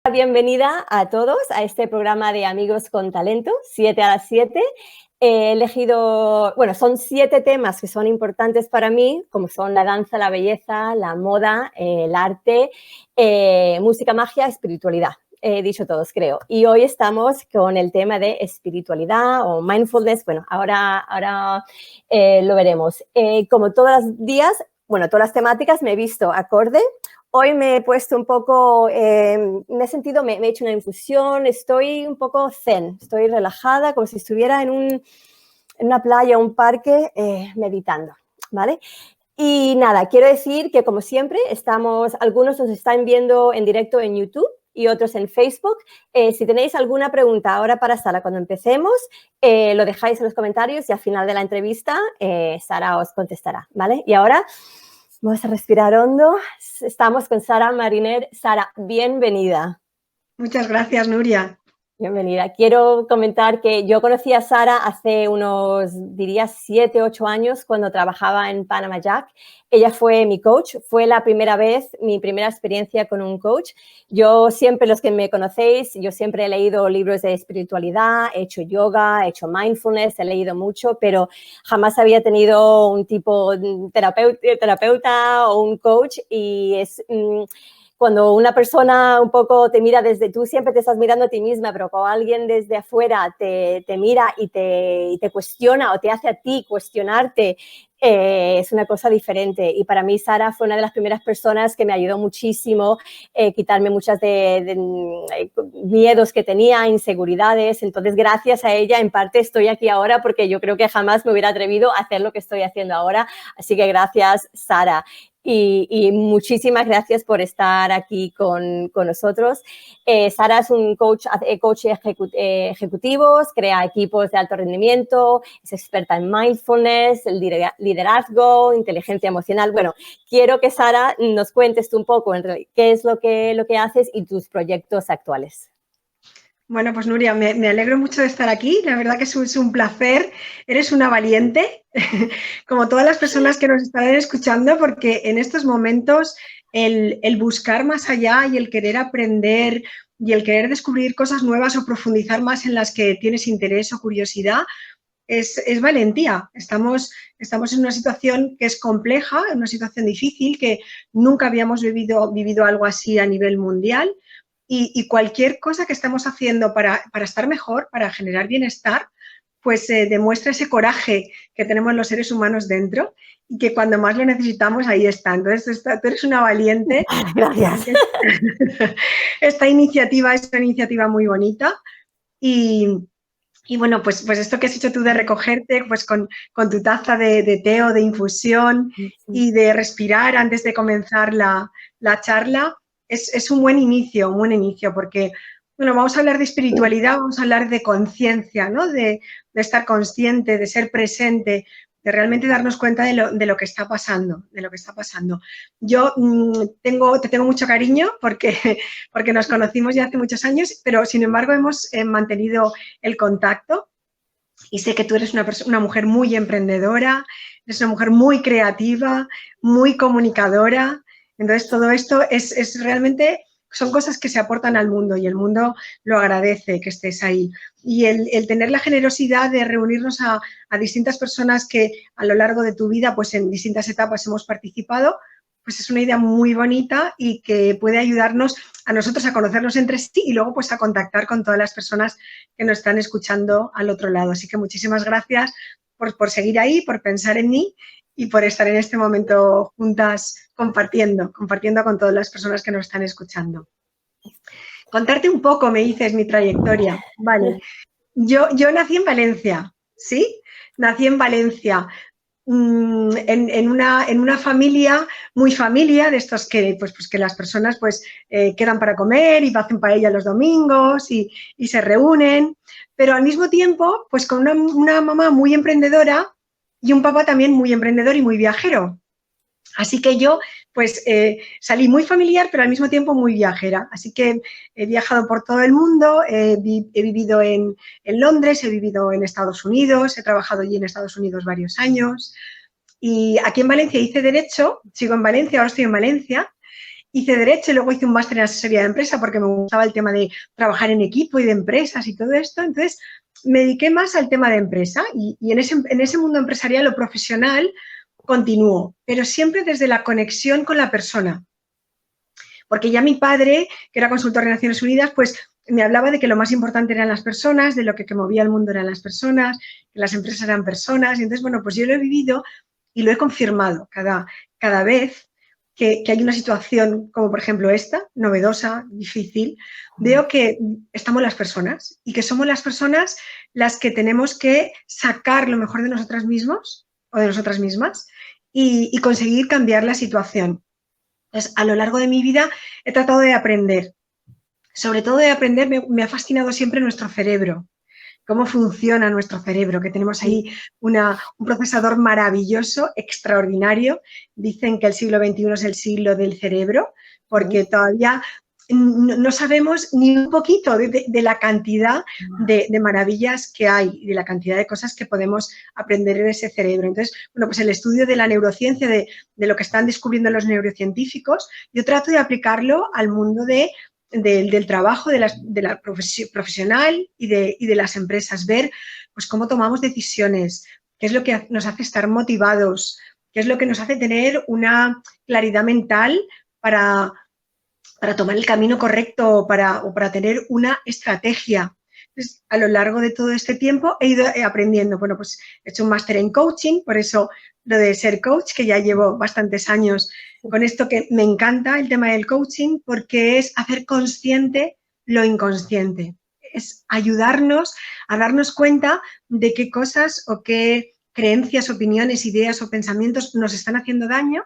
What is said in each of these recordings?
Bienvenida a todos a este programa de Amigos con Talento, 7 a las 7. He elegido, bueno, son 7 temas que son importantes para mí, como son la danza, la belleza, la moda, el arte, música, magia, espiritualidad. He dicho todos, creo. Y hoy estamos con el tema de espiritualidad o mindfulness. Bueno, ahora lo veremos. Como todos los días, bueno, todas las temáticas me he visto acorde. Hoy me he puesto un poco, me he sentido, me he hecho una infusión, estoy un poco zen, estoy relajada, como si estuviera en una playa o un parque meditando, ¿vale? Y nada, quiero decir que como siempre, algunos nos están viendo en directo en YouTube y otros en Facebook. Si tenéis alguna pregunta ahora para Sara cuando empecemos, lo dejáis en los comentarios y al final de la entrevista Sara os contestará, ¿vale? Y ahora vamos a respirar hondo. Estamos con Sara Mariner. Sara, bienvenida. Muchas gracias, Nuria. Bienvenida. Quiero comentar que yo conocí a Sara hace unos, diría, 7, 8 años cuando trabajaba en Panama Jack. Ella fue mi coach, fue la primera vez, mi primera experiencia con un coach. Yo siempre, los que me conocéis, yo siempre he leído libros de espiritualidad, he hecho yoga, he hecho mindfulness, he leído mucho, pero jamás había tenido un tipo terapeuta o un coach y es... cuando una persona un poco te mira desde, tú siempre te estás mirando a ti misma, pero cuando alguien desde afuera te mira y te cuestiona o te hace a ti cuestionarte, es una cosa diferente. Y para mí Sara fue una de las primeras personas que me ayudó muchísimo quitarme muchas de miedos que tenía, inseguridades. Entonces, gracias a ella, en parte estoy aquí ahora porque yo creo que jamás me hubiera atrevido a hacer lo que estoy haciendo ahora. Así que gracias, Sara. Y muchísimas gracias por estar aquí con nosotros. Sara es un coach ejecutivos, crea equipos de alto rendimiento, es experta en mindfulness, el liderazgo, inteligencia emocional. Bueno, quiero que Sara nos cuentes tú un poco qué es lo que haces y tus proyectos actuales. Bueno, pues Nuria, me alegro mucho de estar aquí. La verdad que es un placer. Eres una valiente, como todas las personas que nos están escuchando, porque en estos momentos el buscar más allá y el querer aprender y el querer descubrir cosas nuevas o profundizar más en las que tienes interés o curiosidad es valentía. Estamos en una situación que es compleja, en una situación difícil, que nunca habíamos vivido algo así a nivel mundial. Y cualquier cosa que estemos haciendo para estar mejor, para generar bienestar, pues demuestra ese coraje que tenemos los seres humanos dentro y que cuando más lo necesitamos, ahí está. Entonces, tú eres una valiente. Gracias. Esta iniciativa es una iniciativa muy bonita y bueno, pues esto que has hecho tú de recogerte pues con tu taza de té o de infusión y de respirar antes de comenzar la charla, es un buen inicio, porque, bueno, vamos a hablar de espiritualidad, vamos a hablar de conciencia, ¿no? De estar consciente, de ser presente, de realmente darnos cuenta de lo que está pasando, Yo te tengo mucho cariño porque nos conocimos ya hace muchos años, pero sin embargo hemos mantenido el contacto y sé que tú eres una mujer muy emprendedora, eres una mujer muy creativa, muy comunicadora. Entonces, todo esto es realmente, son cosas que se aportan al mundo y el mundo lo agradece que estés ahí. Y el tener la generosidad de reunirnos a distintas personas que a lo largo de tu vida, pues en distintas etapas hemos participado, pues es una idea muy bonita y que puede ayudarnos a nosotros a conocernos entre sí y luego pues a contactar con todas las personas que nos están escuchando al otro lado. Así que muchísimas gracias por seguir ahí, por pensar en mí y por estar en este momento juntas compartiendo con todas las personas que nos están escuchando. Contarte un poco, me dices, mi trayectoria. Vale. Yo nací en Valencia, ¿sí? Nací en Valencia. En una familia, muy familia, de estos que, pues que las personas pues, quedan para comer y hacen paella los domingos y se reúnen, pero al mismo tiempo, pues con una mamá muy emprendedora y un papá también muy emprendedor y muy viajero. Así que yo, pues, salí muy familiar, pero al mismo tiempo muy viajera. Así que he viajado por todo el mundo, he vivido en Londres, he vivido en Estados Unidos, he trabajado allí en Estados Unidos varios años. Y aquí en Valencia hice Derecho, sigo en Valencia, ahora estoy en Valencia. hice Derecho y luego hice un máster en asesoría de empresa porque me gustaba el tema de trabajar en equipo y de empresas y todo esto. Entonces, me dediqué más al tema de empresa y en ese mundo empresarial o profesional continúo, pero siempre desde la conexión con la persona. Porque ya mi padre, que era consultor de Naciones Unidas, pues me hablaba de que lo más importante eran las personas, de lo que movía el mundo eran las personas, que las empresas eran personas. Y entonces, bueno, pues yo lo he vivido y lo he confirmado cada vez que hay una situación como, por ejemplo, esta, novedosa, difícil, veo que estamos las personas y que somos las personas las que tenemos que sacar lo mejor de nosotras mismos o de nosotras mismas y conseguir cambiar la situación. Entonces, a lo largo de mi vida he tratado de aprender. Sobre todo de aprender, me ha fascinado siempre nuestro cerebro, cómo funciona nuestro cerebro, que tenemos ahí un procesador maravilloso, extraordinario. Dicen que el siglo XXI es el siglo del cerebro, porque todavía no sabemos ni un poquito de la cantidad de maravillas que hay y de la cantidad de cosas que podemos aprender en ese cerebro. Entonces, bueno, pues el estudio de la neurociencia, de lo que están descubriendo los neurocientíficos, yo trato de aplicarlo al mundo del trabajo, de la profesional y de las empresas, ver pues cómo tomamos decisiones, qué es lo que nos hace estar motivados, qué es lo que nos hace tener una claridad mental para tomar el camino correcto o para tener una estrategia. Entonces, a lo largo de todo este tiempo he ido aprendiendo. Bueno, pues he hecho un máster en coaching, por eso lo de ser coach, que ya llevo bastantes años con esto, que me encanta el tema del coaching, porque es hacer consciente lo inconsciente. Es ayudarnos a darnos cuenta de qué cosas o qué creencias, opiniones, ideas o pensamientos nos están haciendo daño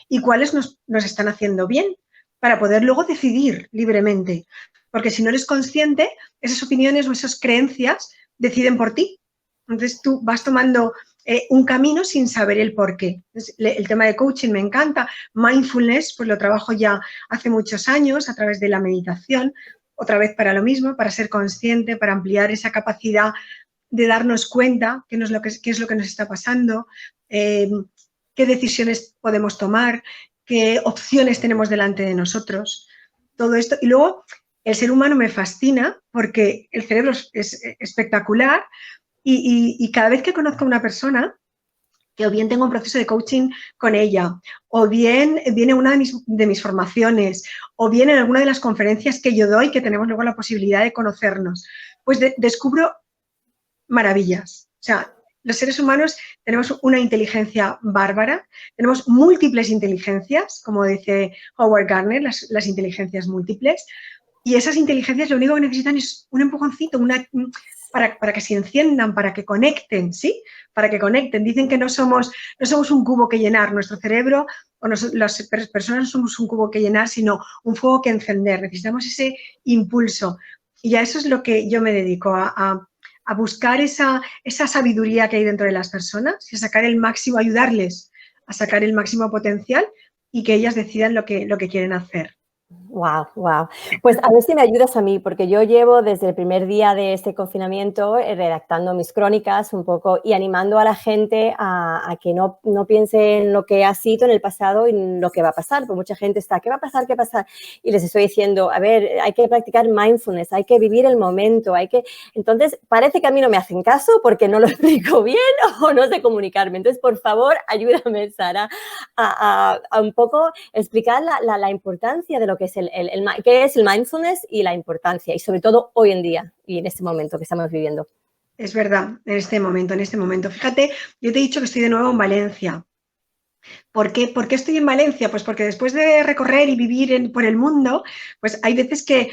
y cuáles nos están haciendo bien, para poder luego decidir libremente. Porque si no eres consciente, esas opiniones o esas creencias deciden por ti. Entonces tú vas tomando un camino sin saber el por qué. Entonces, el tema de coaching me encanta. Mindfulness, pues lo trabajo ya hace muchos años a través de la meditación, otra vez para lo mismo, para ser consciente, para ampliar esa capacidad de darnos cuenta qué es lo que nos está pasando, qué decisiones podemos tomar, qué opciones tenemos delante de nosotros, todo esto. Y luego el ser humano me fascina porque el cerebro es espectacular y cada vez que conozco a una persona, que o bien tengo un proceso de coaching con ella, o bien viene una de mis formaciones, o bien en alguna de las conferencias que yo doy, que tenemos luego la posibilidad de conocernos, pues descubro maravillas. O sea, los seres humanos tenemos una inteligencia bárbara, tenemos múltiples inteligencias, como dice Howard Gardner, las inteligencias múltiples, y esas inteligencias lo único que necesitan es un empujoncito, para que se enciendan, para que conecten, ¿sí? Para que conecten. Dicen que no somos un cubo que llenar, nuestro cerebro o las personas no somos un cubo que llenar, sino un fuego que encender. Necesitamos ese impulso. Y a eso es lo que yo me dedico, a buscar esa sabiduría que hay dentro de las personas y a sacar el máximo, ayudarles a sacar el máximo potencial y que ellas decidan lo que quieren hacer. Wow, wow. Pues a ver si me ayudas a mí, porque yo llevo desde el primer día de este confinamiento redactando mis crónicas un poco y animando a la gente a que no piense en lo que ha sido en el pasado y en lo que va a pasar, porque mucha gente está, ¿qué va a pasar? ¿Qué va a pasar? Y les estoy diciendo, a ver, hay que practicar mindfulness, hay que vivir el momento, Entonces, parece que a mí no me hacen caso porque no lo explico bien o no sé comunicarme. Entonces, por favor, ayúdame, Sara, a un poco explicar la importancia de lo que es qué es el mindfulness y la importancia, y sobre todo hoy en día y en este momento que estamos viviendo. Es verdad, en este momento. Fíjate, yo te he dicho que estoy de nuevo en Valencia. ¿Por qué estoy en Valencia? Pues porque después de recorrer y vivir por el mundo, pues hay veces que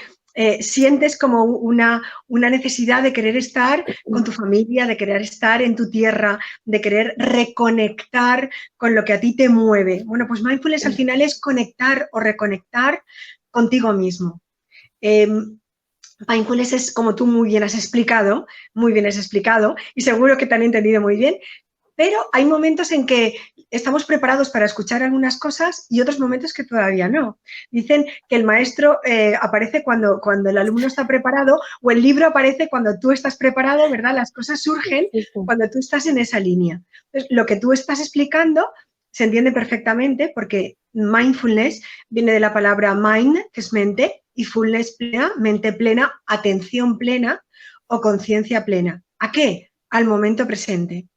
sientes como una necesidad de querer estar con tu familia, de querer estar en tu tierra, de querer reconectar con lo que a ti te mueve. Bueno, pues mindfulness al final es conectar o reconectar contigo mismo. Mindfulness es, como tú muy bien has explicado, y seguro que te han entendido muy bien, pero hay momentos en que estamos preparados para escuchar algunas cosas y otros momentos que todavía no. Dicen que el maestro aparece cuando el alumno está preparado, o el libro aparece cuando tú estás preparado, ¿verdad? Las cosas surgen cuando tú estás en esa línea. Entonces, lo que tú estás explicando se entiende perfectamente porque mindfulness viene de la palabra mind, que es mente, y fullness plena, mente plena, atención plena o conciencia plena. ¿A qué? Al momento presente.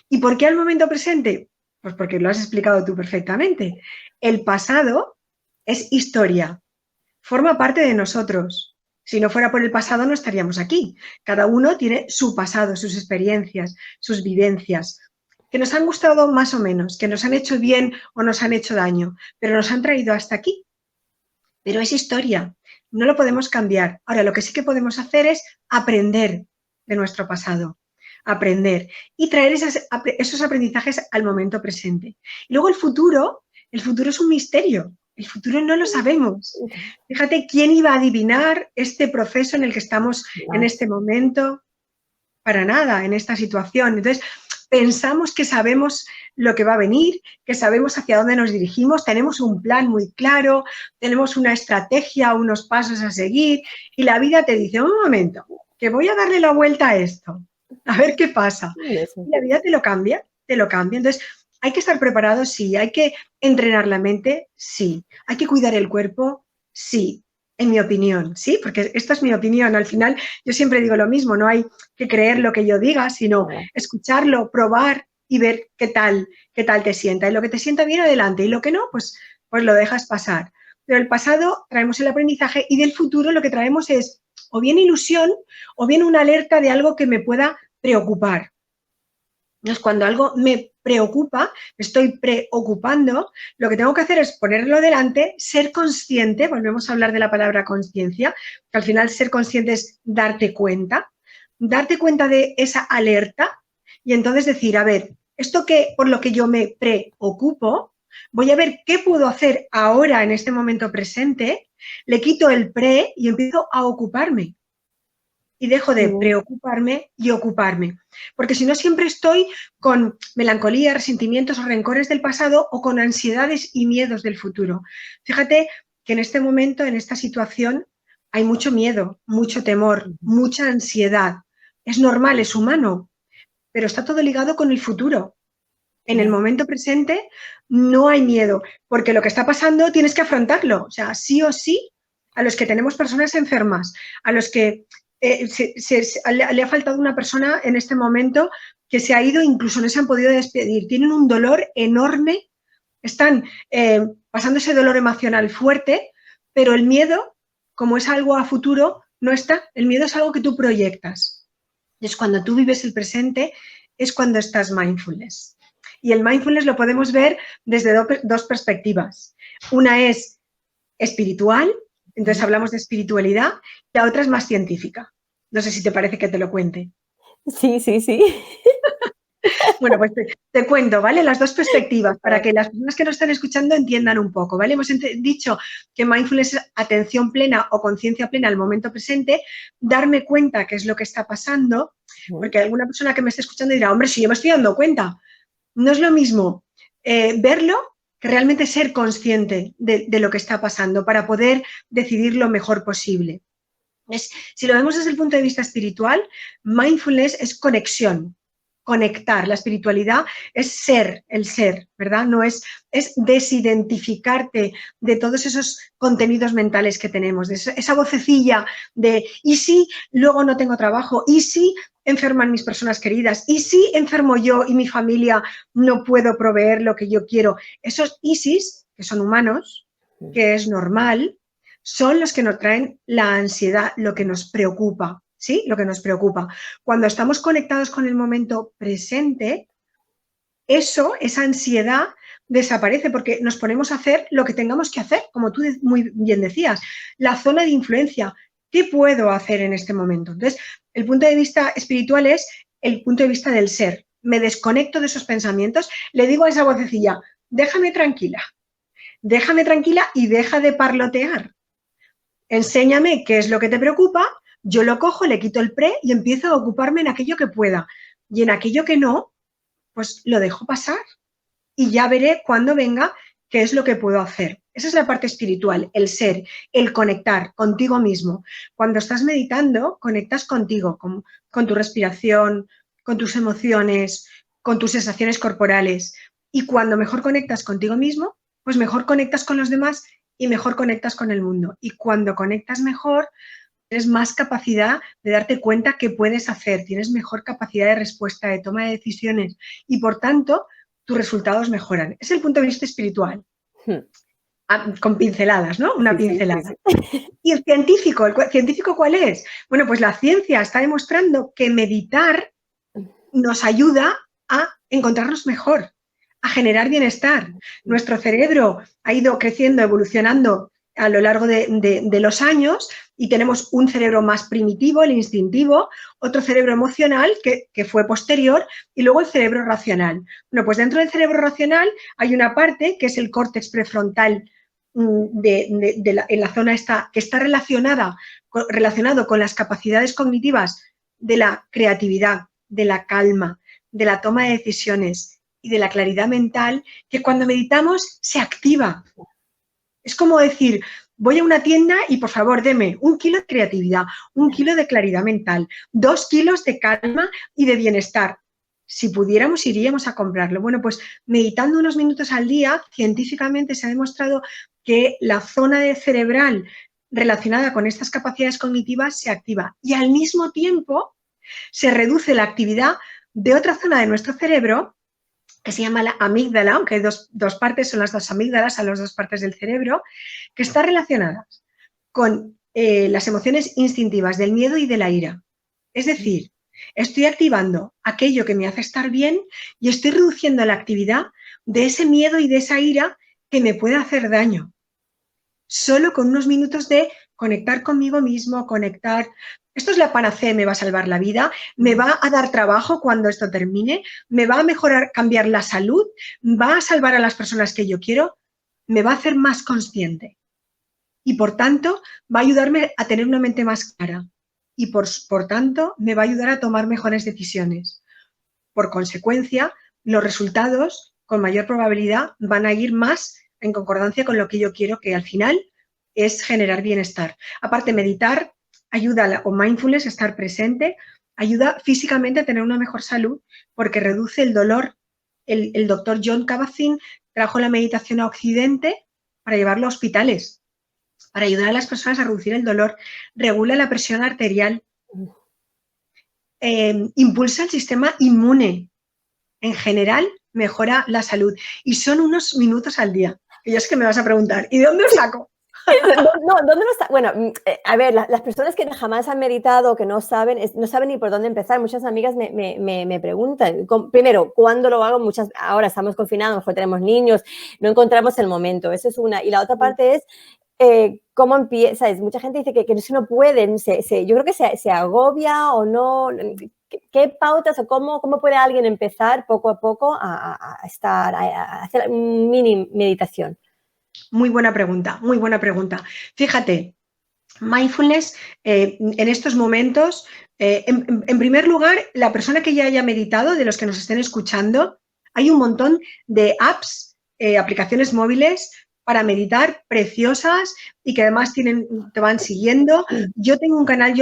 ¿Y por qué al momento presente? Pues porque lo has explicado tú perfectamente. El pasado es historia, forma parte de nosotros. Si no fuera por el pasado no estaríamos aquí. Cada uno tiene su pasado, sus experiencias, sus vivencias, que nos han gustado más o menos, que nos han hecho bien o nos han hecho daño, pero nos han traído hasta aquí. Pero es historia, no lo podemos cambiar. Ahora, lo que sí que podemos hacer es aprender de nuestro pasado, aprender y traer esos aprendizajes al momento presente. Y luego el futuro es un misterio. El futuro no lo sabemos. Fíjate, ¿quién iba a adivinar este proceso en el que estamos en este momento? Para nada, en esta situación. Entonces, pensamos que sabemos lo que va a venir, que sabemos hacia dónde nos dirigimos, tenemos un plan muy claro, tenemos una estrategia, unos pasos a seguir, y la vida te dice, un momento, que voy a darle la vuelta a esto, a ver qué pasa. Y la vida te lo cambia, te lo cambia. Entonces, hay que estar preparados, sí, hay que entrenar la mente, sí, hay que cuidar el cuerpo, sí, en mi opinión, sí, porque esta es mi opinión. Al final, yo siempre digo lo mismo, no hay que creer lo que yo diga, sino escucharlo, probar y ver qué tal te sienta. Y lo que te sienta bien, adelante, y lo que no, pues lo dejas pasar. Pero del pasado traemos el aprendizaje y del futuro lo que traemos es o bien ilusión o bien una alerta de algo que me pueda preocupar. Entonces, cuando algo me preocupa, me estoy preocupando, lo que tengo que hacer es ponerlo delante, ser consciente, volvemos a hablar de la palabra conciencia, que al final ser consciente es darte cuenta de esa alerta y entonces decir, a ver, esto que por lo que yo me preocupo, voy a ver qué puedo hacer ahora en este momento presente, le quito el pre y empiezo a ocuparme. Y dejo de preocuparme y ocuparme. Porque si no, siempre estoy con melancolía, resentimientos o rencores del pasado o con ansiedades y miedos del futuro. Fíjate que en este momento, en esta situación, hay mucho miedo, mucho temor, mucha ansiedad. Es normal, es humano, pero está todo ligado con el futuro. En el momento presente no hay miedo, porque lo que está pasando tienes que afrontarlo. O sea, sí o sí, a los que tenemos personas enfermas, a los que le ha faltado una persona en este momento que se ha ido, incluso no se han podido despedir, tienen un dolor enorme, están pasando ese dolor emocional fuerte, pero el miedo, como es algo a futuro, no está. El miedo es algo que tú proyectas. Es cuando tú vives el presente, es cuando estás mindfulness. Y el mindfulness lo podemos ver desde dos perspectivas. Una es espiritual, entonces hablamos de espiritualidad, y la otra es más científica. No sé si te parece que te lo cuente. Sí. Bueno, pues te cuento, ¿vale? Las dos perspectivas, para que las personas que nos están escuchando entiendan un poco, ¿vale? Hemos dicho que mindfulness es atención plena o conciencia plena al momento presente, darme cuenta qué es lo que está pasando, porque alguna persona que me esté escuchando dirá, hombre, si yo me estoy dando cuenta. No es lo mismo verlo que realmente ser consciente de lo que está pasando para poder decidir lo mejor posible. Si lo vemos desde el punto de vista espiritual, mindfulness es conexión, conectar. La espiritualidad es ser, el ser, ¿verdad? No es desidentificarte de todos esos contenidos mentales que tenemos, de esa vocecilla de ¿y si luego no tengo trabajo? ¿Y si enferman mis personas queridas? ¿Y si enfermo yo y mi familia no puedo proveer lo que yo quiero? Esos ISIS, que son humanos, que es normal, son los que nos traen la ansiedad, lo que nos preocupa, ¿sí? Lo que nos preocupa. Cuando estamos conectados con el momento presente, esa ansiedad desaparece porque nos ponemos a hacer lo que tengamos que hacer, como tú muy bien decías, la zona de influencia. ¿Qué puedo hacer en este momento? Entonces, el punto de vista espiritual es el punto de vista del ser. Me desconecto de esos pensamientos, le digo a esa vocecilla, déjame tranquila y deja de parlotear. Enséñame qué es lo que te preocupa, yo lo cojo, le quito el pre y empiezo a ocuparme en aquello que pueda. Y en aquello que no, pues lo dejo pasar y ya veré cuando venga qué es lo que puedo hacer. Esa es la parte espiritual, el ser, el conectar contigo mismo. Cuando estás meditando, conectas contigo, con tu respiración, con tus emociones, con tus sensaciones corporales Y cuando mejor conectas contigo mismo, pues mejor conectas con los demás y mejor conectas con el mundo. Y cuando conectas mejor, tienes más capacidad de darte cuenta qué puedes hacer, tienes mejor capacidad de respuesta, de toma de decisiones y, por tanto, tus resultados mejoran. Es el punto de vista espiritual, con pinceladas, ¿no? Una pincelada. Sí. ¿Y el científico cuál es? Bueno, pues la ciencia está demostrando que meditar nos ayuda a encontrarnos mejor, a generar bienestar. Nuestro cerebro ha ido creciendo, evolucionando a lo largo de los años y tenemos un cerebro más primitivo, el instintivo, otro cerebro emocional que fue posterior y luego el cerebro racional. Bueno, pues dentro del cerebro racional hay una parte que es el córtex prefrontal en la zona esta, que está relacionado con las capacidades cognitivas de la creatividad, de la calma, de la toma de decisiones y de la claridad mental, que cuando meditamos se activa. Es como decir, voy a una tienda y por favor deme 1 kilo de creatividad, 1 kilo de claridad mental, 2 kilos de calma y de bienestar. Si pudiéramos, iríamos a comprarlo. Bueno, pues meditando unos minutos al día, científicamente se ha demostrado que la zona cerebral relacionada con estas capacidades cognitivas se activa y al mismo tiempo se reduce la actividad de otra zona de nuestro cerebro que se llama la amígdala, aunque hay dos partes, son las dos amígdalas, a las dos partes del cerebro, que están relacionadas con las emociones instintivas del miedo y de la ira. Es decir, estoy activando aquello que me hace estar bien y estoy reduciendo la actividad de ese miedo y de esa ira que me puede hacer daño. Solo con unos minutos de conectar conmigo mismo, conectar. Esto es la panacea, me va a salvar la vida, me va a dar trabajo cuando esto termine, me va a mejorar, cambiar la salud, va a salvar a las personas que yo quiero, me va a hacer más consciente. Y por tanto, va a ayudarme a tener una mente más clara. Y por tanto, me va a ayudar a tomar mejores decisiones. Por consecuencia, los resultados, con mayor probabilidad, van a ir más en concordancia con lo que yo quiero, que al final es generar bienestar. Aparte, meditar ayuda, o mindfulness, estar presente, ayuda físicamente a tener una mejor salud porque reduce el dolor. El doctor John Kabat-Zinn trajo la meditación a Occidente para llevarlo a hospitales, para ayudar a las personas a reducir el dolor, regula la presión arterial, impulsa el sistema inmune. En general, mejora la salud. Y son unos minutos al día. Y yo es que me vas a preguntar, ¿y de dónde lo saco? No, ¿dónde lo está? Bueno, a ver, las personas que jamás han meditado, que no saben ni por dónde empezar. Muchas amigas me preguntan, primero, ¿cuándo lo hago? Ahora estamos confinados, a lo mejor tenemos niños, no encontramos el momento. Eso es una. Y la otra parte es, ¿cómo empiezas? Mucha gente dice que no pueden, yo creo que se agobia o no. ¿Qué pautas o cómo puede alguien empezar poco a poco a hacer mini meditación? Muy buena pregunta, muy buena pregunta. Fíjate, mindfulness en estos momentos, en primer lugar, la persona que ya haya meditado, de los que nos estén escuchando, hay un montón de apps, aplicaciones móviles para meditar preciosas y que además te van siguiendo. Yo tengo un canal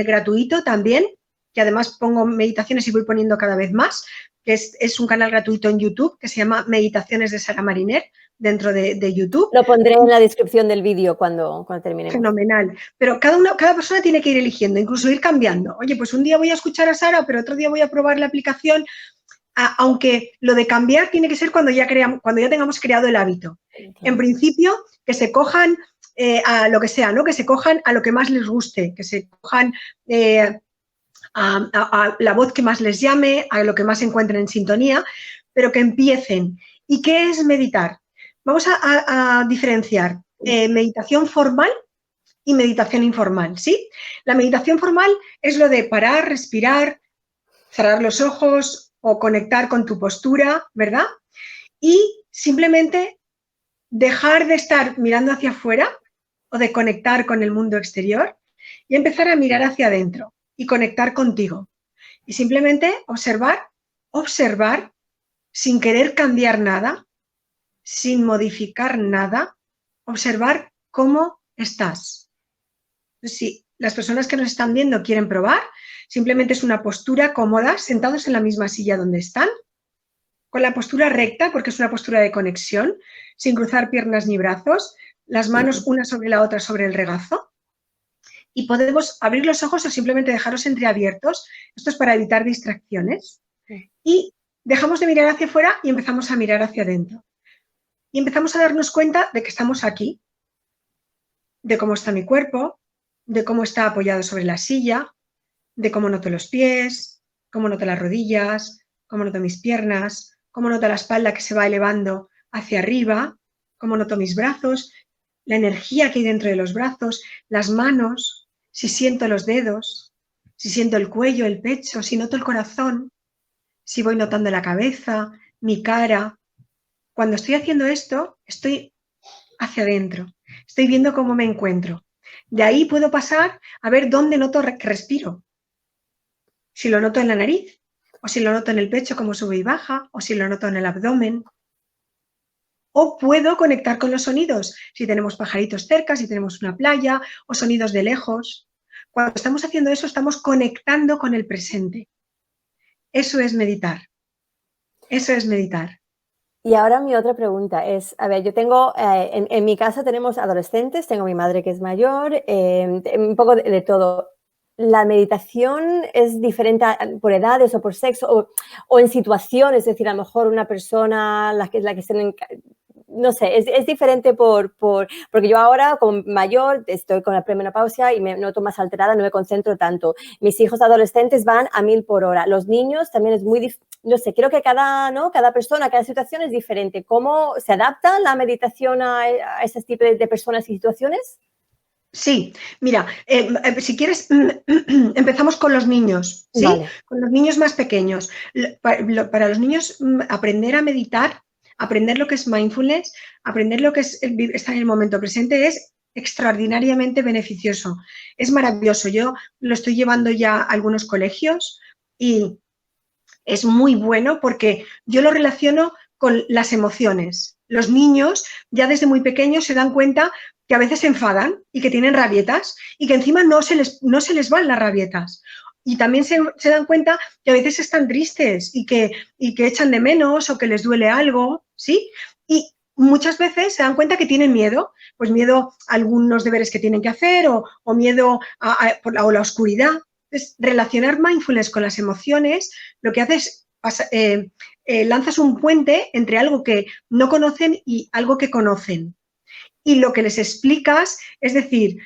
gratuito también, que además pongo meditaciones y voy poniendo cada vez más, que es un canal gratuito en YouTube que se llama Meditaciones de Sara Mariner, dentro de YouTube. Lo pondré en la descripción del vídeo cuando terminemos. Fenomenal. Pero cada persona tiene que ir eligiendo, incluso ir cambiando. Oye, pues un día voy a escuchar a Sara, pero otro día voy a probar la aplicación, aunque lo de cambiar tiene que ser cuando ya tengamos creado el hábito. Claro. En principio, que se cojan a lo que sea, ¿no? Que se cojan a lo que más les guste, que se cojan a la voz que más les llame, a lo que más se encuentren en sintonía, pero que empiecen. ¿Y qué es meditar? Vamos a diferenciar meditación formal y meditación informal, ¿sí? La meditación formal es lo de parar, respirar, cerrar los ojos o conectar con tu postura, ¿verdad? Y simplemente dejar de estar mirando hacia afuera o de conectar con el mundo exterior y empezar a mirar hacia adentro y conectar contigo. Y simplemente observar sin querer cambiar nada, sin modificar nada, observar cómo estás. Si las personas que nos están viendo quieren probar, simplemente es una postura cómoda, sentados en la misma silla donde están, con la postura recta, porque es una postura de conexión, sin cruzar piernas ni brazos, las manos una sobre la otra sobre el regazo. Y podemos abrir los ojos o simplemente dejarlos entreabiertos. Esto es para evitar distracciones. Y dejamos de mirar hacia afuera y empezamos a mirar hacia adentro. Y empezamos a darnos cuenta de que estamos aquí, de cómo está mi cuerpo, de cómo está apoyado sobre la silla, de cómo noto los pies, cómo noto las rodillas, cómo noto mis piernas, cómo noto la espalda que se va elevando hacia arriba, cómo noto mis brazos, la energía que hay dentro de los brazos, las manos, si siento los dedos, si siento el cuello, el pecho, si noto el corazón, si voy notando la cabeza, mi cara. Cuando estoy haciendo esto, estoy hacia adentro, estoy viendo cómo me encuentro. De ahí puedo pasar a ver dónde noto que respiro. Si lo noto en la nariz, o si lo noto en el pecho como sube y baja, o si lo noto en el abdomen. O puedo conectar con los sonidos, si tenemos pajaritos cerca, si tenemos una playa, o sonidos de lejos. Cuando estamos haciendo eso, estamos conectando con el presente. Eso es meditar. Eso es meditar. Y ahora mi otra pregunta es, a ver, yo tengo, en mi casa tenemos adolescentes, tengo mi madre que es mayor, un poco de todo. ¿La meditación es diferente por edades o por sexo o en situaciones? Es decir, a lo mejor una persona, la que estén no sé, es diferente porque yo ahora, como mayor, estoy con la premenopausia y me noto más alterada, no me concentro tanto. Mis hijos adolescentes van a 1000 por hora. Los niños también es muy no sé, creo que cada persona, cada situación es diferente. ¿Cómo se adapta la meditación a ese tipo de personas y situaciones? Sí, mira, si quieres, empezamos con los niños, ¿sí? Vale. Con los niños más pequeños. Para los niños, aprender a meditar, aprender lo que es mindfulness, aprender lo que es estar en el momento presente es extraordinariamente beneficioso. Es maravilloso. Yo lo estoy llevando ya a algunos colegios y es muy bueno porque yo lo relaciono con las emociones. Los niños ya desde muy pequeños se dan cuenta que a veces se enfadan y que tienen rabietas y que encima no se les van las rabietas. Y también se dan cuenta que a veces están tristes y que echan de menos o que les duele algo, ¿sí? Y muchas veces se dan cuenta que tienen miedo, pues miedo a algunos deberes que tienen que hacer o miedo a la oscuridad. Entonces, relacionar mindfulness con las emociones lo que hace es lanzas un puente entre algo que no conocen y algo que conocen. Y lo que les explicas, es decir,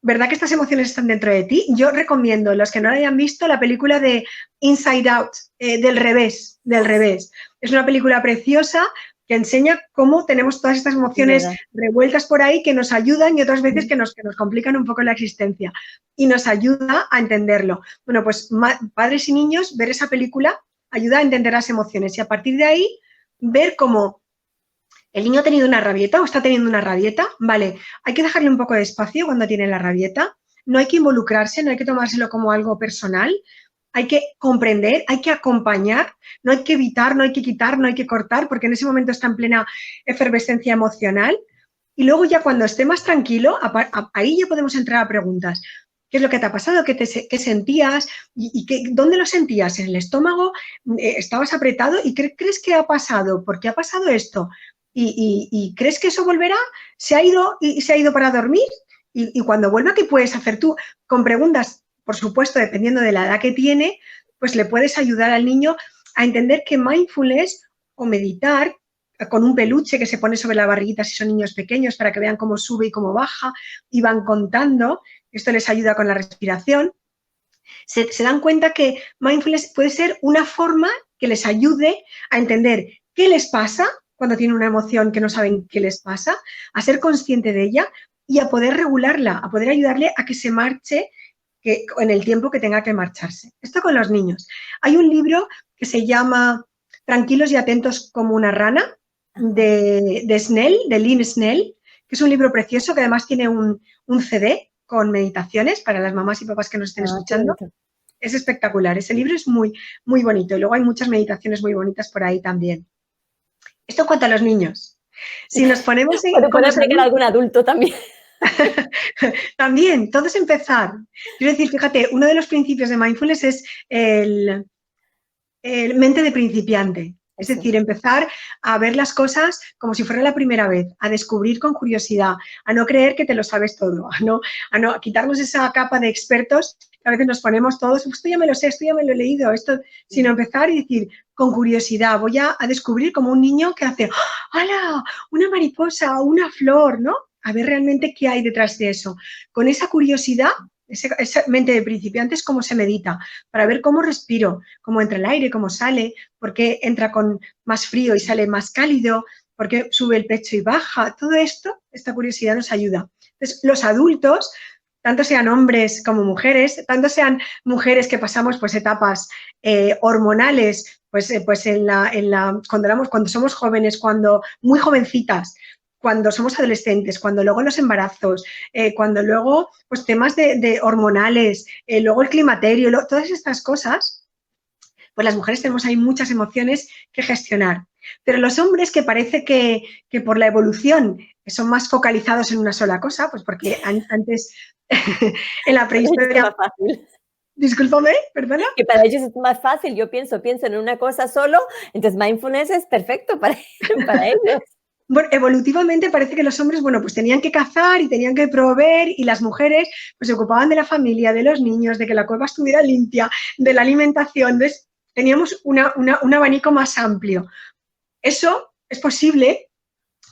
¿verdad que estas emociones están dentro de ti? Yo recomiendo, los que no la hayan visto, la película de Inside Out, del revés. Es una película preciosa que enseña cómo tenemos todas estas emociones revueltas por ahí que nos ayudan y otras veces que nos complican un poco la existencia y nos ayuda a entenderlo. Bueno, pues padres y niños, ver esa película ayuda a entender las emociones y a partir de ahí ver cómo el niño ha tenido una rabieta o está teniendo una rabieta, vale, hay que dejarle un poco de espacio cuando tiene la rabieta, no hay que involucrarse, no hay que tomárselo como algo personal, hay que comprender, hay que acompañar, no hay que evitar, no hay que quitar, no hay que cortar, porque en ese momento está en plena efervescencia emocional. Y luego ya cuando esté más tranquilo, ahí ya podemos entrar a preguntas. ¿Qué es lo que te ha pasado? ¿Qué sentías? ¿Dónde lo sentías? ¿En el estómago? ¿Estabas apretado? ¿Y qué crees que ha pasado? ¿Por qué ha pasado esto? ¿Y crees que eso volverá? ¿Se ha ido para dormir? Y cuando vuelva, ¿qué puedes hacer tú? Con preguntas, por supuesto, dependiendo de la edad que tiene, pues le puedes ayudar al niño a entender que mindfulness o meditar con un peluche que se pone sobre la barriguita si son niños pequeños para que vean cómo sube y cómo baja y van contando, esto les ayuda con la respiración, se dan cuenta que mindfulness puede ser una forma que les ayude a entender qué les pasa cuando tienen una emoción que no saben qué les pasa, a ser consciente de ella y a poder regularla, a poder ayudarle a que se marche en el tiempo que tenga que marcharse. Esto con los niños. Hay un libro que se llama Tranquilos y atentos como una rana, de Snell, de Lynn Snell, que es un libro precioso que además tiene un CD con meditaciones para las mamás y papás que nos estén escuchando. Es espectacular. Ese libro es muy, muy bonito. Y luego hay muchas meditaciones muy bonitas por ahí también. Esto en cuanto a los niños. Si nos ponemos en... Puede aplicar a algún adulto también. También, todo es empezar. Quiero decir, fíjate, uno de los principios de mindfulness es el mente de principiante. Es decir, empezar a ver las cosas como si fuera la primera vez, a descubrir con curiosidad, a no creer que te lo sabes todo, a quitarnos esa capa de expertos que a veces nos ponemos todos, esto ya me lo sé, esto ya me lo he leído, sino empezar y decir, con curiosidad, voy a descubrir como un niño que hace, ¡hala! Una mariposa, una flor, ¿no? A ver realmente qué hay detrás de eso. Con esa curiosidad, esa mente de principiante es como se medita, para ver cómo respiro, cómo entra el aire, cómo sale, por qué entra con más frío y sale más cálido, por qué sube el pecho y baja. Todo esto, esta curiosidad nos ayuda. Entonces, los adultos, tanto sean hombres como mujeres, tanto sean mujeres que pasamos pues etapas hormonales, cuando somos jóvenes, cuando muy jovencitas, cuando somos adolescentes, cuando luego los embarazos, cuando luego pues temas de hormonales, luego el climaterio, todas estas cosas, pues las mujeres tenemos ahí muchas emociones que gestionar. Pero los hombres que parece que por la evolución son más focalizados en una sola cosa, pues porque antes en la prehistoria... Es más fácil. Discúlpame, perdona. Que para ellos es más fácil, yo pienso en una cosa solo, entonces mindfulness es perfecto para ellos. Bueno, evolutivamente parece que los hombres, bueno, pues tenían que cazar y tenían que proveer y las mujeres pues se ocupaban de la familia, de los niños, de que la cueva estuviera limpia, de la alimentación. Entonces, teníamos un abanico más amplio. Eso es posible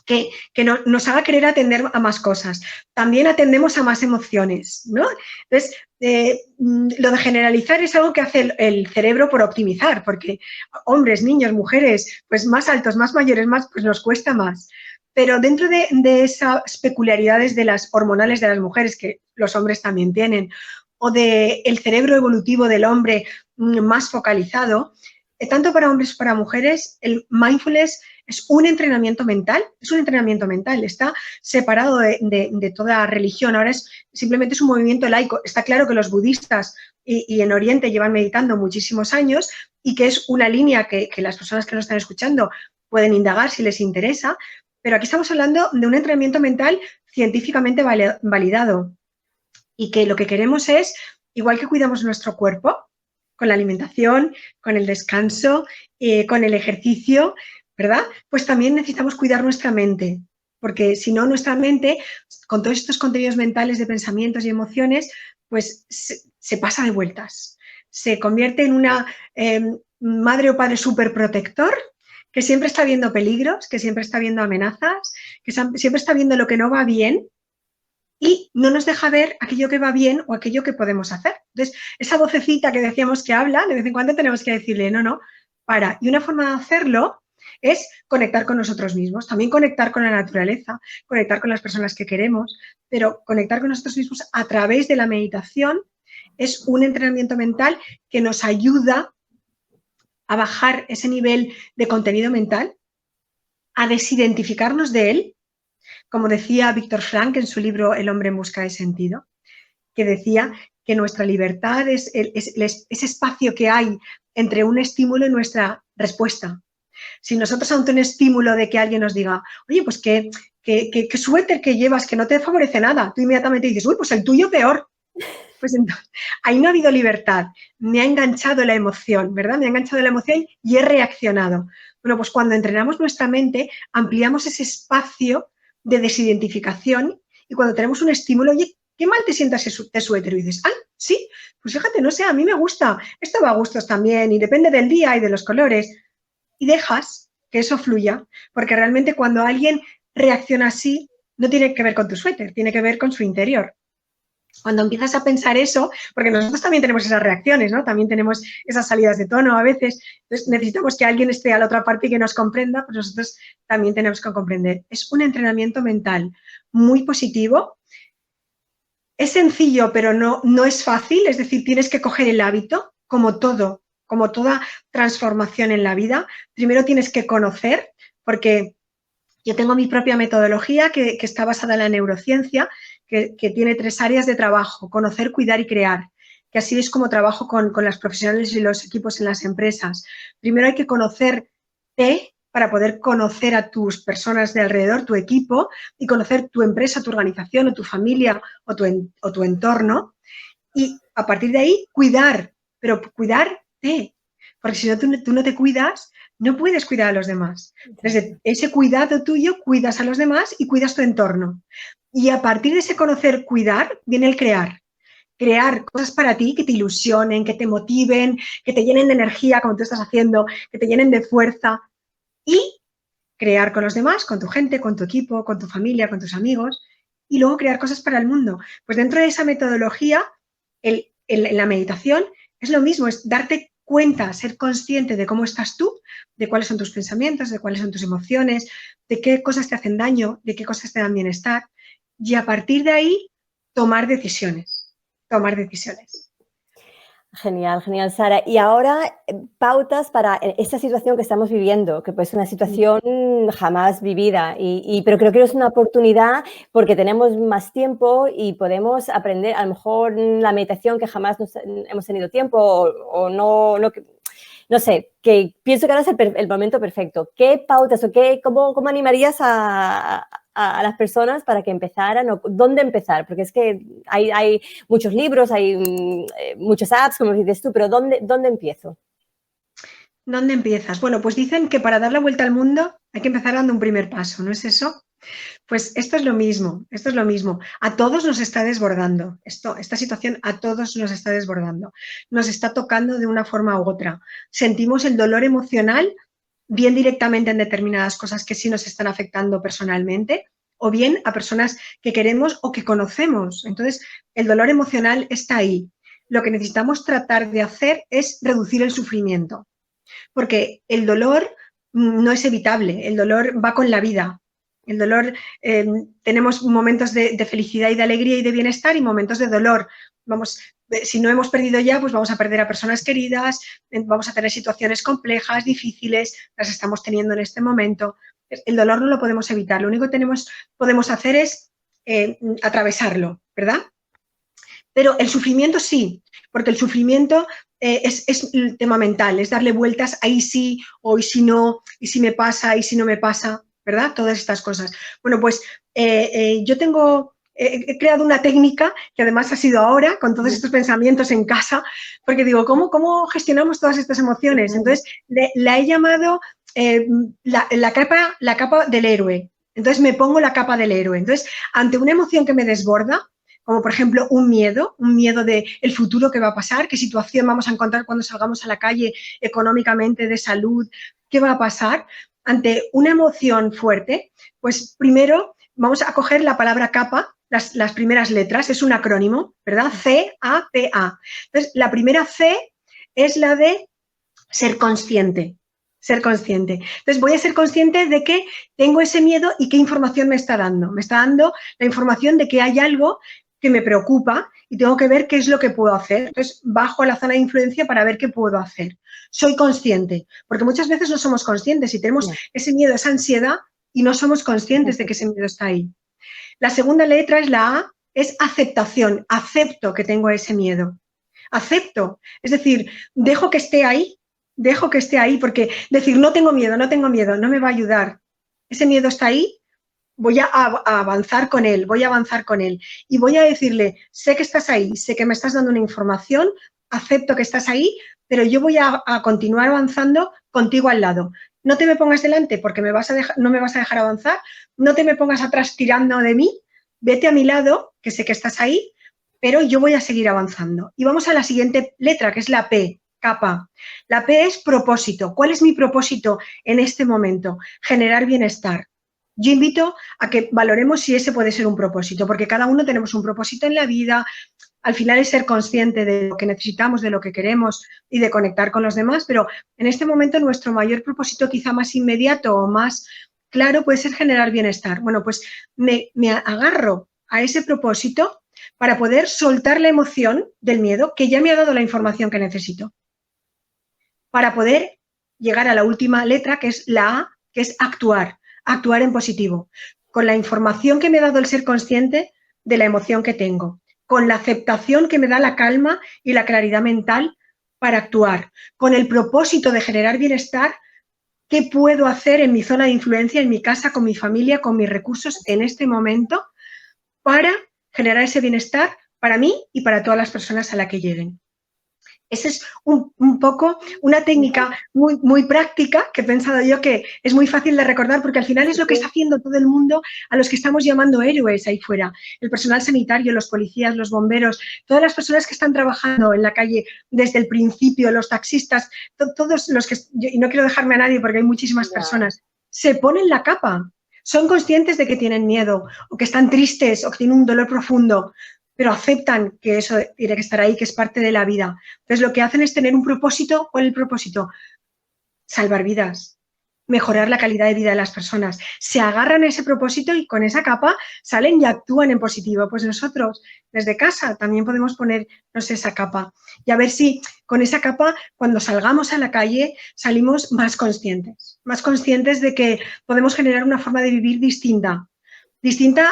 que nos haga querer atender a más cosas. También atendemos a más emociones, ¿no? Entonces, lo de generalizar es algo que hace el cerebro por optimizar, porque hombres, niños, mujeres, pues más altos, más mayores, pues nos cuesta más. Pero dentro de esas peculiaridades de las hormonales de las mujeres, que los hombres también tienen, o del cerebro evolutivo del hombre más focalizado, tanto para hombres como para mujeres, el mindfulness es un entrenamiento mental, está separado de toda religión, ahora simplemente es un movimiento laico. Está claro que los budistas y en Oriente llevan meditando muchísimos años y que es una línea que las personas que nos están escuchando pueden indagar si les interesa, pero aquí estamos hablando de un entrenamiento mental científicamente validado y que lo que queremos es, igual que cuidamos nuestro cuerpo, con la alimentación, con el descanso, con el ejercicio, ¿verdad? Pues también necesitamos cuidar nuestra mente, porque si no, nuestra mente, con todos estos contenidos mentales de pensamientos y emociones, pues se pasa de vueltas. Se convierte en una madre o padre súper protector, que siempre está viendo peligros, que siempre está viendo amenazas, que siempre está viendo lo que no va bien, y no nos deja ver aquello que va bien o aquello que podemos hacer. Entonces, esa vocecita que decíamos que habla, de vez en cuando tenemos que decirle, no, para. Y una forma de hacerlo es conectar con nosotros mismos, también conectar con la naturaleza, conectar con las personas que queremos, pero conectar con nosotros mismos a través de la meditación es un entrenamiento mental que nos ayuda a bajar ese nivel de contenido mental, a desidentificarnos de él, como decía Víctor Frank en su libro El hombre en busca de sentido, que decía que nuestra libertad es ese espacio que hay entre un estímulo y nuestra respuesta. Si nosotros ante un estímulo de que alguien nos diga, oye, pues qué suéter que llevas, que no te favorece nada, tú inmediatamente dices, uy, pues el tuyo peor. Pues entonces, ahí no ha habido libertad, me ha enganchado la emoción, ¿verdad? Me ha enganchado la emoción y he reaccionado. Bueno, pues cuando entrenamos nuestra mente, ampliamos ese espacio de desidentificación y cuando tenemos un estímulo, oye, qué mal te sientas ese suéter y dices, sí, pues fíjate, no sé, a mí me gusta, esto va a gustos también y depende del día y de los colores y dejas que eso fluya, porque realmente cuando alguien reacciona así, no tiene que ver con tu suéter, tiene que ver con su interior. Cuando empiezas a pensar eso, porque nosotros también tenemos esas reacciones, ¿no? También tenemos esas salidas de tono a veces, entonces necesitamos que alguien esté a la otra parte y que nos comprenda, pues nosotros también tenemos que comprender. Es un entrenamiento mental muy positivo. Es sencillo, pero no es fácil, es decir, tienes que coger el hábito, como todo, como toda transformación en la vida. Primero tienes que conocer, porque yo tengo mi propia metodología que está basada en la neurociencia, que tiene 3 áreas de trabajo: conocer, cuidar y crear, que así es como trabajo con las profesionales y los equipos en las empresas. Primero hay que conocerte para poder conocer a tus personas de alrededor, tu equipo, y conocer tu empresa, tu organización o tu familia o tu entorno. Y a partir de ahí, cuidar, pero cuidarte, porque si no, tú no te cuidas, no puedes cuidar a los demás. Desde ese cuidado tuyo, cuidas a los demás y cuidas tu entorno. Y a partir de ese conocer, cuidar, viene el crear. Crear cosas para ti que te ilusionen, que te motiven, que te llenen de energía, como tú estás haciendo, que te llenen de fuerza. Y crear con los demás, con tu gente, con tu equipo, con tu familia, con tus amigos. Y luego crear cosas para el mundo. Pues dentro de esa metodología, la meditación es lo mismo, es darte cuenta, ser consciente de cómo estás tú, de cuáles son tus pensamientos, de cuáles son tus emociones, de qué cosas te hacen daño, de qué cosas te dan bienestar. Y a partir de ahí, tomar decisiones. Tomar decisiones. Genial, genial, Sara. Y ahora, pautas para esta situación que estamos viviendo, que pues es una situación jamás vivida, pero creo que es una oportunidad porque tenemos más tiempo y podemos aprender, a lo mejor la meditación que jamás hemos tenido tiempo o no sé, que pienso que ahora es el momento perfecto. ¿Qué pautas o cómo animarías a las personas para que empezaran o dónde empezar? Porque es que hay muchos libros, hay muchas apps, como dices tú, pero ¿dónde empiezo? ¿Dónde empiezas? Bueno, pues dicen que para dar la vuelta al mundo hay que empezar dando un primer paso, ¿no es eso? Pues esto es lo mismo, esto es lo mismo. A todos nos está desbordando, esta situación a todos nos está desbordando, nos está tocando de una forma u otra. Sentimos el dolor emocional, bien directamente en determinadas cosas que sí nos están afectando personalmente, o bien a personas que queremos o que conocemos. Entonces, el dolor emocional está ahí. Lo que necesitamos tratar de hacer es reducir el sufrimiento, porque el dolor no es evitable, el dolor va con la vida. El dolor, tenemos momentos de felicidad y de alegría y de bienestar y momentos de dolor. Si no hemos perdido ya, pues vamos a perder a personas queridas, vamos a tener situaciones complejas, difíciles, las estamos teniendo en este momento. El dolor no lo podemos evitar, lo único que podemos hacer es atravesarlo, ¿verdad? Pero el sufrimiento sí, porque el sufrimiento es el tema mental, es darle vueltas a y sí, o y si no, y si me pasa, y si no me pasa, ¿verdad? Todas estas cosas. Bueno, pues yo he creado una técnica que además ha sido ahora, con todos estos pensamientos en casa, porque digo, ¿cómo gestionamos todas estas emociones? Entonces, la he llamado la capa del héroe. Entonces, me pongo la capa del héroe. Entonces, ante una emoción que me desborda, como por ejemplo un miedo de el futuro que va a pasar, qué situación vamos a encontrar cuando salgamos a la calle económicamente, de salud, qué va a pasar. Ante una emoción fuerte, pues primero vamos a coger la palabra capa, las primeras letras, es un acrónimo, ¿verdad? C-A-P-A. Entonces, la primera C es la de ser consciente. Ser consciente. Entonces, voy a ser consciente de que tengo ese miedo y qué información me está dando. Me está dando la información de que hay algo que me preocupa y tengo que ver qué es lo que puedo hacer. Entonces, bajo a la zona de influencia para ver qué puedo hacer. Soy consciente, porque muchas veces no somos conscientes y tenemos ese miedo, esa ansiedad y no somos conscientes de que ese miedo está ahí. La segunda letra es la A, es aceptación. Acepto que tengo ese miedo. Acepto, es decir, dejo que esté ahí, porque decir no tengo miedo, no me va a ayudar. Ese miedo está ahí, voy a avanzar con él, y voy a decirle, sé que estás ahí, sé que me estás dando una información, acepto que estás ahí, pero yo voy a continuar avanzando contigo al lado. No te me pongas delante porque no me vas a dejar avanzar, no te me pongas atrás tirando de mí, vete a mi lado, que sé que estás ahí, pero yo voy a seguir avanzando. Y vamos a la siguiente letra, que es la P, capa. La P es propósito. ¿Cuál es mi propósito en este momento? Generar bienestar. Yo invito a que valoremos si ese puede ser un propósito, porque cada uno tenemos un propósito en la vida. Al final es ser consciente de lo que necesitamos, de lo que queremos y de conectar con los demás, pero en este momento nuestro mayor propósito, quizá más inmediato o más claro, puede ser generar bienestar. Bueno, pues me agarro a ese propósito para poder soltar la emoción del miedo que ya me ha dado la información que necesito. Para poder llegar a la última letra, que es la A, que es actuar en positivo, con la información que me ha dado el ser consciente de la emoción que tengo, con la aceptación que me da la calma y la claridad mental para actuar, con el propósito de generar bienestar. ¿Qué puedo hacer en mi zona de influencia, en mi casa, con mi familia, con mis recursos en este momento para generar ese bienestar para mí y para todas las personas a las que lleguen? Esa es un poco una técnica muy, muy práctica que he pensado yo que es muy fácil de recordar porque al final es lo que está haciendo todo el mundo a los que estamos llamando héroes ahí fuera. El personal sanitario, los policías, los bomberos, todas las personas que están trabajando en la calle desde el principio, los taxistas, todos los que, y no quiero dejarme a nadie porque hay muchísimas personas, se ponen la capa. Son conscientes de que tienen miedo o que están tristes o que tienen un dolor profundo, pero aceptan que eso tiene que estar ahí, que es parte de la vida. Entonces, lo que hacen es tener un propósito. ¿Cuál es el propósito? Salvar vidas, mejorar la calidad de vida de las personas. Se agarran a ese propósito y con esa capa salen y actúan en positivo. Pues nosotros, desde casa, también podemos ponernos esa capa y a ver si con esa capa, cuando salgamos a la calle, salimos más conscientes de que podemos generar una forma de vivir distinta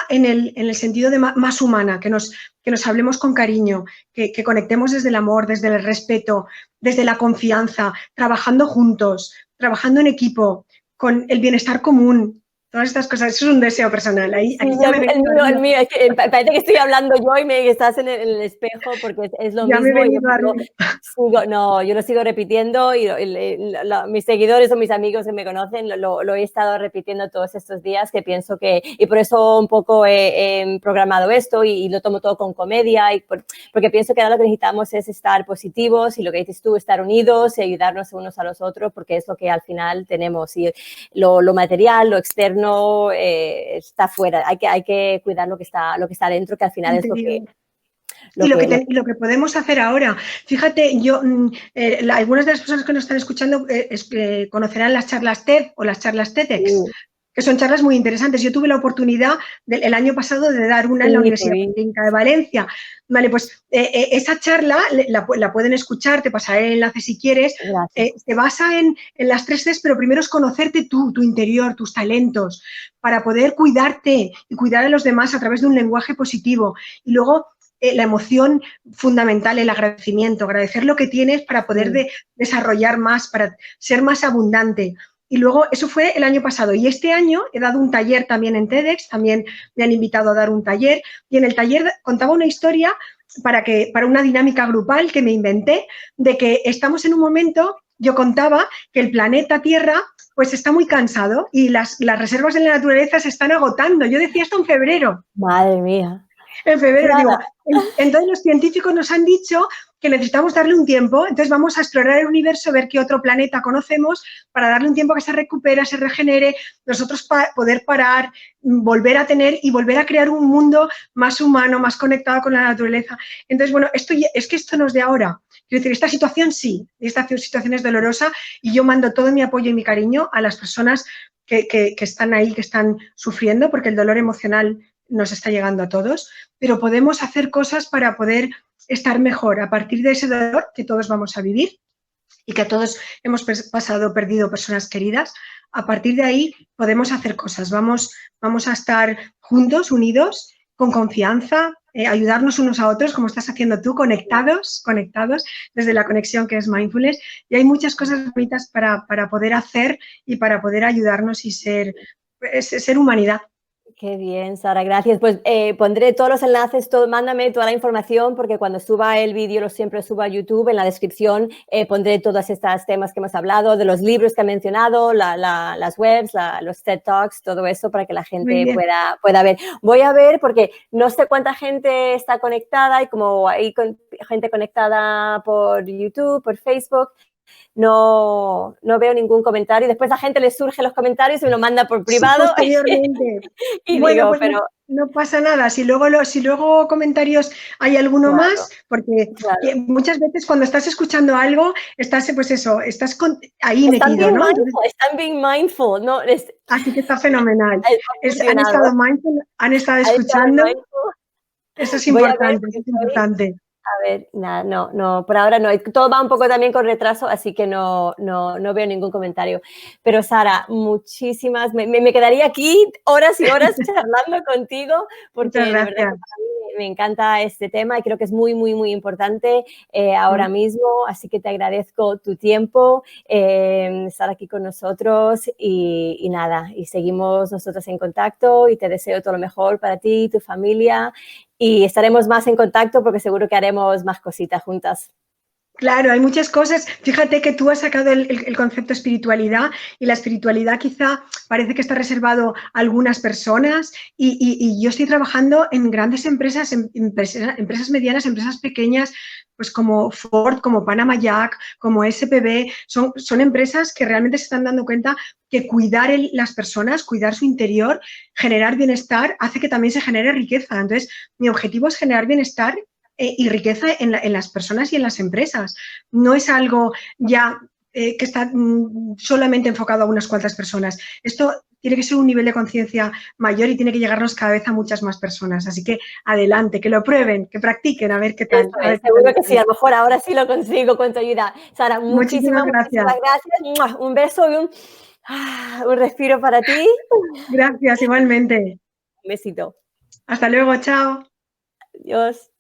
en el sentido de más humana, que nos hablemos con cariño, que conectemos desde el amor, desde el respeto, desde la confianza, trabajando juntos, trabajando en equipo, con el bienestar común. Todas estas cosas, eso es un deseo personal. Ahí, sí, ya el mío, es que parece que estoy hablando yo y estás en el espejo porque es lo ya mismo. Yo Yo lo sigo repitiendo y mis seguidores o mis amigos que me conocen lo he estado repitiendo todos estos días, que pienso que, y por eso un poco he programado esto y lo tomo todo con comedia, porque pienso que ahora lo que necesitamos es estar positivos y lo que dices tú, estar unidos y ayudarnos unos a los otros, porque es lo que al final tenemos. Y lo material, lo externo, está fuera, hay que cuidar lo que está dentro, que al final es lo que podemos hacer ahora. Fíjate, algunas de las personas que nos están escuchando conocerán las charlas TED o las charlas TEDx, que son charlas muy interesantes. Yo tuve la oportunidad el año pasado de dar una en la Universidad Politécnica de Valencia. Vale, pues esa charla la pueden escuchar, te pasaré el enlace si quieres. Se basa en las 3 Cs, pero primero es conocerte tú, tu interior, tus talentos, para poder cuidarte y cuidar a los demás a través de un lenguaje positivo. Y luego la emoción fundamental, el agradecimiento, agradecer lo que tienes para poder desarrollar más, para ser más abundante. Y luego, eso fue el año pasado. Y este año he dado un taller también en TEDx, también me han invitado a dar un taller. Y en el taller contaba una historia para una dinámica grupal que me inventé, de que estamos en un momento, yo contaba que el planeta Tierra pues está muy cansado y las reservas en la naturaleza se están agotando. Yo decía esto en febrero. Madre mía. En febrero, entonces los científicos nos han dicho que necesitamos darle un tiempo, entonces vamos a explorar el universo, ver qué otro planeta conocemos, para darle un tiempo que se recupere, se regenere, nosotros poder parar, volver a tener y volver a crear un mundo más humano, más conectado con la naturaleza. Entonces, bueno, esto no es de ahora. Quiero decir, esta situación sí, esta situación es dolorosa y yo mando todo mi apoyo y mi cariño a las personas que están ahí, que están sufriendo, porque el dolor emocional nos está llegando a todos, pero podemos hacer cosas para poder estar mejor a partir de ese dolor que todos vamos a vivir y que a todos hemos perdido personas queridas. A partir de ahí podemos hacer cosas, vamos a estar juntos, unidos, con confianza, ayudarnos unos a otros, como estás haciendo tú, conectados, desde la conexión que es mindfulness, y hay muchas cosas bonitas para poder hacer y para poder ayudarnos y ser humanidad. Qué bien, Sara, gracias. Pues pondré todos los enlaces, mándame toda la información, porque cuando suba el vídeo, siempre subo a YouTube, en la descripción pondré todos estos temas que hemos hablado, de los libros que he mencionado, las webs, los TED Talks, todo eso, para que la gente pueda ver. Voy a ver, porque no sé cuánta gente está conectada, y como hay gente conectada por YouTube, por Facebook, no veo ningún comentario. Después a la gente le surge los comentarios y me lo manda por privado. Sí, posteriormente. Y bueno, digo, pues pero no pasa nada. Si luego comentarios hay alguno más, porque muchas veces cuando estás escuchando algo, estás ahí metido, ¿no? Están being mindful, ¿no? Así que está fenomenal. Han estado mindful, han estado escuchando. Eso es importante. A ver, nada, no, por ahora no. Todo va un poco también con retraso, así que no veo ningún comentario. Pero Sara, muchísimas, me quedaría aquí horas y horas charlando contigo, porque de verdad que para mí me encanta este tema y creo que es muy, muy, muy importante ahora mismo. Así que te agradezco tu tiempo, estar aquí con nosotros y nada, y seguimos nosotros en contacto y te deseo todo lo mejor para ti y tu familia. Y estaremos más en contacto porque seguro que haremos más cositas juntas. Claro, hay muchas cosas. Fíjate que tú has sacado el concepto espiritualidad y la espiritualidad quizá parece que está reservado a algunas personas y yo estoy trabajando en grandes empresas, empresas medianas, empresas pequeñas, pues como Ford, como Panama Jack, como SPB, son empresas que realmente se están dando cuenta que cuidar las personas, cuidar su interior, generar bienestar, hace que también se genere riqueza. Entonces, mi objetivo es generar bienestar y riqueza en las personas y en las empresas. No es algo ya que está solamente enfocado a unas cuantas personas. Esto tiene que ser un nivel de conciencia mayor y tiene que llegarnos cada vez a muchas más personas. Así que adelante, que lo prueben, que practiquen, a ver qué tal. Eso es, seguro que sí, a lo mejor ahora sí lo consigo con tu ayuda. Sara, Muchísimas muchísimas, gracias. muchísimas gracias. ¡Mua! Un beso y un respiro para ti. Gracias, igualmente. Un besito. Hasta luego, chao. Adiós.